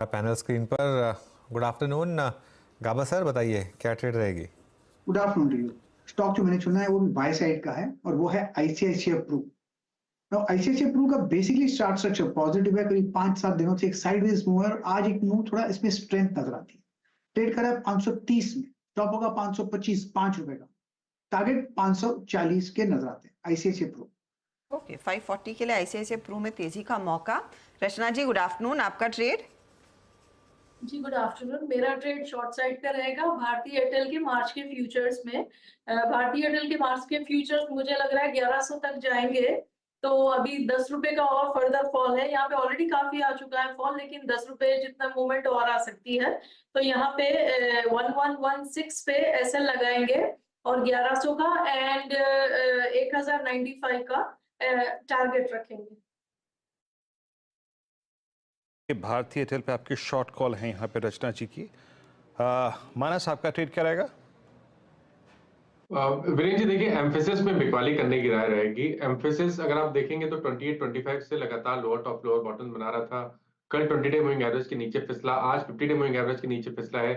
Panel screen पर। Good afternoon Gaba sir, बताइए क्या ट्रेड रहेगी। Good afternoon to you. Stock जो मैंने चुना है वो भी बाय साइड का है और वो है ICICI Pru. Now ICICI Pru का बेसिकली चार्ट स्ट्रक्चर पॉजिटिव है, करीब 5-7 दिनों से एक साइडवेज मूव है और आज एक मूव थोड़ा इसमें स्ट्रेंथ नजर आती है। ट्रेड करा है 530 में, स्टॉप होगा 525, ₹5 का। टारगेट 540 के नजर आते हैं आईसीआईसीआई प्रू। ओके, 540 के लिए आईसीआईसीआई प्रू में तेजी का मौका। रचना जी, गुड आफ्टरनून, आपका ट्रेड। जी गुड आफ्टरनून। मेरा ट्रेड शॉर्ट साइड का रहेगा भारतीय एयरटेल के मार्च के फ्यूचर्स में। भारतीय एयरटेल के मार्च के फ्यूचर्स मुझे लग रहा है 1100 तक जाएंगे, तो अभी ₹10 का और फर्दर फॉल है। यहाँ पे ऑलरेडी काफी आ चुका है फॉल, लेकिन ₹10 जितना मूवमेंट और आ सकती है, तो यहाँ पे 1116 पे एसएल लगाएंगे और 1100 का एंड 1095 का टारगेट रखेंगे। भारतीय एयरटेल पे आपकी शॉर्ट कॉल है यहाँ पे रचना जी की। मानस, आपका ट्रेड क्या रहेगा? वीरेंद्र जी, देखिए एम्फेसिस में बिकवाली करने की राय रहेगी। एम्फेसिस अगर आप देखेंगे तो 28-25 से लगातार लोअर टॉप लोअर बॉटम बना रहा था। कल 20 डे मूविंग एवरेज के नीचे फिसला, आज 50 डे मूविंग एवरेज के नीचे फिसला है।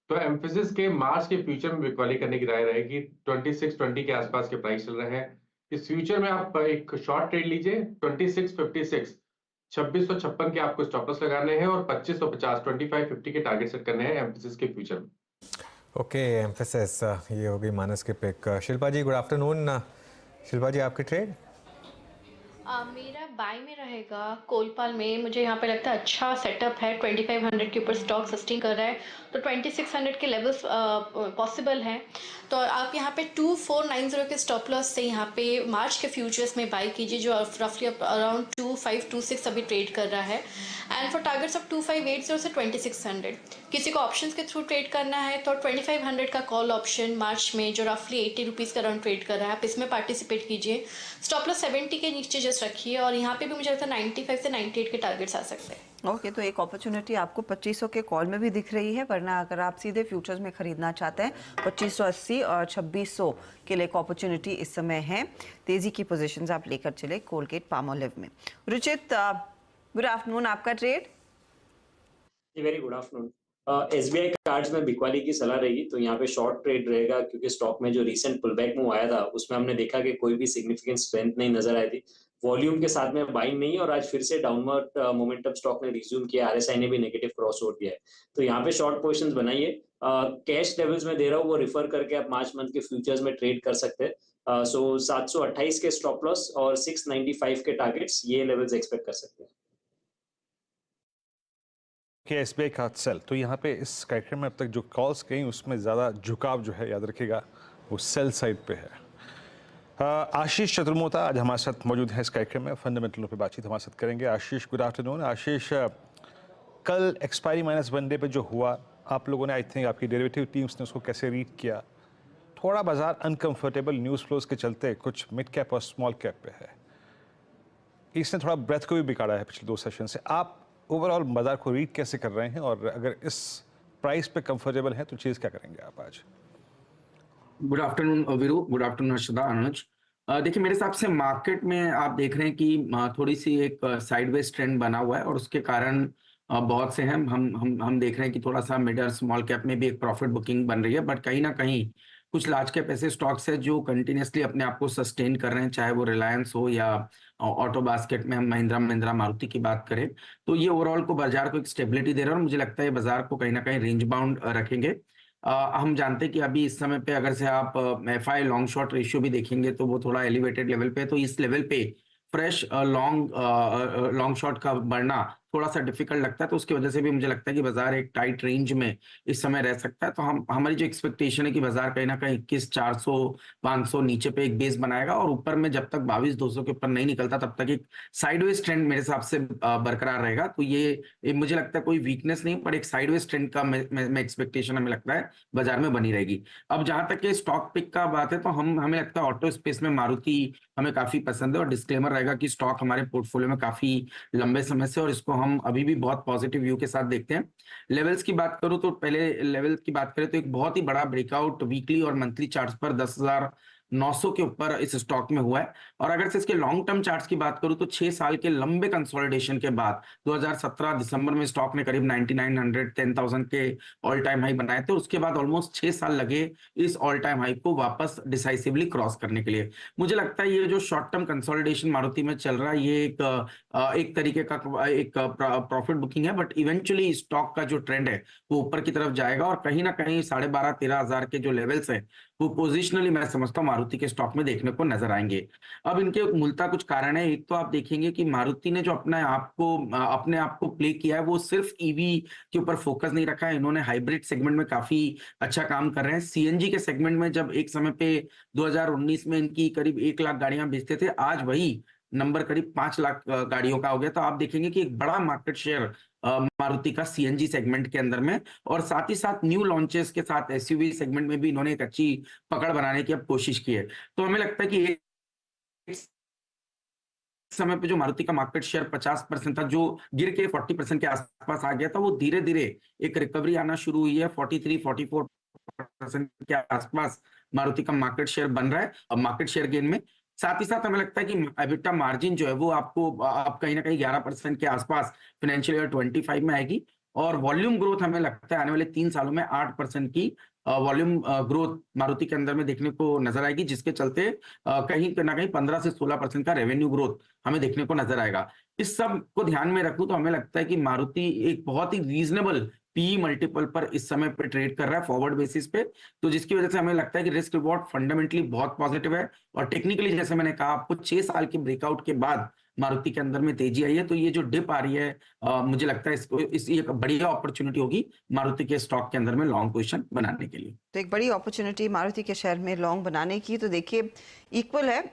तो एम्फेसिस के मार्च के फ्यूचर में बिकवाली करने की राय रहेगी। 2620 के आसपास के प्राइस चल रहे हैं। इस फ्यूचर में आप एक शॉर्ट ट्रेड लीजिए। 2656 2656 के आपको स्टॉप लॉस लगाने हैं और 2550 2550 के टारगेट सेट करने हैं एम्फेसिस के फ्यूचर में। ओके, एम्फेसिस ये हो गई मानस के पिक। शिल्पा जी, गुड आफ्टरनून। शिल्पा जी, आपकी ट्रेड। मेरा बाय में रहेगा कोलपाल में। मुझे यहाँ पे लगता है अच्छा सेटअप है, 2500 के ऊपर स्टॉक सस्टेन कर रहा है, तो 2600 के लेवल्स पॉसिबल हैं। तो आप यहाँ पे 2490 के स्टॉप लॉस से यहाँ पे मार्च के फ्यूचर्स में बाय कीजिए, जो रफली अराउंड 2526 अभी ट्रेड कर रहा है। एंड फॉर टारगेट्स ऑफ 2580 से 2600। किसी को ऑप्शंस के थ्रू ट्रेड करना है तो 2500 का कॉल ऑप्शन मार्च में जो रफली ₹80 का अराउंड ट्रेड कर रहा है, आप इसमें पार्टिसिपेट कीजिए। स्टॉप लॉस 70 के नीचे जस्ट रखिए और यहाँ पे भी मुझे लगता है 95 से 98 के टारगेट्स आ सकते हैं। ओके, तो एक अपॉर्चुनिटी आपको 2500 के कॉल में भी दिख रही है, वरना अगर आप सीधे फ्यूचर्स में खरीदना चाहते हैं 2580 और 2600 के लिए एक अपॉर्चुनिटी इस समय है। तेजी की पोजीशंस आप लेकर चले कोलगेट पामोलिव में। रुचित, गुड आफ्टरनून, आपका trade. Very good afternoon. SBI cards में बिकवाली की सलाह रहेगी, तो यहाँ पे शॉर्ट ट्रेड रहेगा, क्योंकि स्टॉक में जो रीसेंट पुलबैक मूव आया था उसमें हमने देखा कि कोई भी सिग्निफिकेंट स्ट्रेंथ नहीं नजर आई थी। वॉल्यूम के साथ में बाइंग नहीं है और आज फिर से डाउनवर्ड मोमेंटम स्टॉक ने रिज्यूम किया। आरएसआई ने भी नेगेटिव क्रॉस ओवर दिया है, तो यहाँ पे शॉर्ट पोजीशंस बनाइए। कैश लेवल्स में दे रहा हूँ, वो रिफर करके आप मार्च मंथ के फ्यूचर्स में ट्रेड कर सकते हैं। सो 728 के स्टॉप लॉस और 695 के टारगेट्स, ये लेवल्स एक्सपेक्ट कर सकते हैं। कि एसबीआई का सेल, तो यहाँ पे इस कार्यक्रम में अब तक जो कॉल्स गई उसमें ज़्यादा झुकाव जो है, याद रखिएगा, वो सेल साइड पे है। आशीष चतुर्मोता आज हमारे साथ मौजूद हैं इस कार्यक्रम में। फंडामेंटलों पे बातचीत हमारे साथ करेंगे। आशीष, गुड आफ्टरनून। आशीष, कल एक्सपायरी -1 डे पे जो हुआ, आप लोगों ने, आई थिंक आपकी डेरिवेटिव टीम्स ने उसको कैसे रीड किया? थोड़ा बाजार अनकंफर्टेबल न्यूज़ फ्लोज के चलते कुछ मिड कैप और स्मॉल कैप पे है, इसने थोड़ा ब्रेथ को भी बिगाड़ा है पिछले 2 सेशन से। आप ओवरऑल बाजार को रीड कैसे कर रहे हैं, और अगर इस प्राइस पे कंफर्टेबल है तो चीज़ क्या करेंगे आप आज? Good afternoon Veeru, good afternoon Harshada, Anuj. देखिए, मेरे हिसाब से मार्केट में आप देख रहे हैं कि थोड़ी सी एक साइडवेज ट्रेंड बना हुआ है और उसके कारण बहुत से हैं, हम देख रहे हैं कि थोड़ा सा मिड और स्मॉल कैप में भी एक प्रॉफिट बुकिंग बन रही है, बट कहीं ना कहीं कुछ लार्ज कैप ऐसे स्टॉक्स है जो कंटिन्यूसली अपने आप को सस्टेन कर रहे हैं, चाहे वो रिलायंस हो या ऑटो बास्केट में हम महिंद्रा मारुति की बात करें, तो ये ओवरऑल को बाजार को एक स्टेबिलिटी दे रहा है और मुझे लगता है बाजार को कहीं ना कहीं रेंज बाउंड रखेंगे। हम जानते हैं कि अभी इस समय पे अगर से आप एफआई लॉन्ग शॉर्ट रेशियो भी देखेंगे तो वो थोड़ा एलिवेटेड लेवल पे है, तो इस लेवल पे फ्रेश लॉन्ग शॉर्ट का बढ़ना थोड़ा सा डिफिकल्ट लगता है, तो उसकी वजह से भी मुझे लगता है कि बाजार एक टाइट रेंज में इस समय रह सकता है। तो हमारी जो एक्सपेक्टेशन है कि बाजार कहीं ना कहीं 21,400 500 नीचे पे एक बेस बनाएगा और ऊपर में जब तक 22,200 के ऊपर नहीं निकलता तब तक एक साइडवेज ट्रेंड मेरे हिसाब से बरकरार रहेगा। तो ये मुझे लगता है कोई वीकनेस नहीं, पर एक साइडवेज ट्रेंड का मैं एक्सपेक्टेशन हमें लगता है बाजार में बनी रहेगी। अब जहां तक के स्टॉक पिक का बात है, तो हमें लगता है ऑटो स्पेस में मारुति हमें काफी पसंद है और डिस्क्लेमर रहेगा कि स्टॉक हमारे पोर्टफोलियो में काफी लंबे समय से और इसको हम अभी भी बहुत पॉजिटिव व्यू के साथ देखते हैं। लेवल्स की बात करूं तो पहले लेवल की बात करें तो एक बहुत ही बड़ा ब्रेकआउट वीकली और मंथली चार्ट्स पर 900 के ऊपर इस स्टॉक में हुआ है। और अगर से इसके लॉन्ग टर्म चार्ट्स की बात करूं तो 6 साल के लंबे कंसोलिडेशन के बाद 2017 दिसंबर में स्टॉक ने करीब 9900 10,000 के ऑल टाइम हाई बनाए थे। उसके बाद ऑलमोस्ट 6 साल लगे इस ऑल टाइम हाई को वापस डिसाइसिवली क्रॉस करने के लिए। मुझे लगता है ये जो शॉर्ट टर्म कंसोलिडेशन मारुति में चल रहा है ये एक तरीके का एक प्रॉफिट बुकिंग है, बट इवेंचुअली स्टॉक का जो ट्रेंड है वो ऊपर की तरफ जाएगा और कहीं ना कहीं 12,500-13,000 के जो लेवल्स है वो पोजिशनली मैं समझता हूँ मारुति के स्टॉक में देखने को नजर आएंगे। अब इनके मूलतः कुछ कारण है। एक तो आप देखेंगे कि मारुति ने जो अपने आप को प्ले किया है वो सिर्फ ईवी के ऊपर फोकस नहीं रखा है। इन्होंने हाइब्रिड सेगमेंट में काफी अच्छा काम कर रहे हैं। सीएनजी के सेगमेंट में जब एक समय पे 2019 में इनकी करीब 1 लाख गाड़ियां बेचते थे, आज वही नंबर करीब 5 लाख गाड़ियों का हो गया। तो आप देखेंगे कि एक बड़ा मार्केट शेयर मारुति का सीएनजी सेगमेंट के अंदर में, और साथ ही साथ न्यू लॉन्चेस के साथ एसयूवी सेगमेंट में भी इन्होंने एक अच्छी पकड़ बनाने की अब कोशिश की है। तो हमें लगता है कि एक समय पे जो मारुति का मार्केट शेयर 50% था जो गिर के 40% के आसपास आ गया था, वो धीरे धीरे एक रिकवरी आना शुरू हुई है। 43-44% के आसपास मारुति का मार्केट शेयर बन रहा है अब मार्केट शेयर गेन में। साथ ही साथ हमें लगता है कि एबिटा मार्जिन जो है वो आपको आप कहीं ना कहीं 11% के आसपास फाइनेंशियल ईयर 25 में आएगी, और वॉल्यूम ग्रोथ हमें लगता है आने वाले 3 सालों में 8% की वॉल्यूम ग्रोथ मारुति के अंदर में देखने को नजर आएगी, जिसके चलते कहीं ना कहीं 15 से 16% का रेवेन्यू ग्रोथ हमें देखने को नजर आएगा। इस सब को ध्यान में रखूं तो हमें लगता है कि मारुति एक बहुत ही रीजनेबल पी मल्टीपल पर इस समय पे ट्रेड कर रहा है फॉरवर्ड बेसिस पे, तो जिसकी वजह से हमें लगता है कि रिस्क रिवॉर्ड फंडामेंटली बहुत पॉजिटिव है। और टेक्निकली जैसे मैंने कहा आपको 6 साल के ब्रेकआउट के बाद मारुति के अंदर में तेजी आई है, तो ये जो डिप आ रही है मुझे लगता है इसको एक बढ़िया अपॉर्चुनिटी होगी मारुति के स्टॉक के अंदर में लॉन्ग पोजीशन बनाने के लिए। तो एक बड़ी अपॉर्चुनिटी मारुति के शेयर में लॉन्ग बनाने की, तो देखिए इक्वल है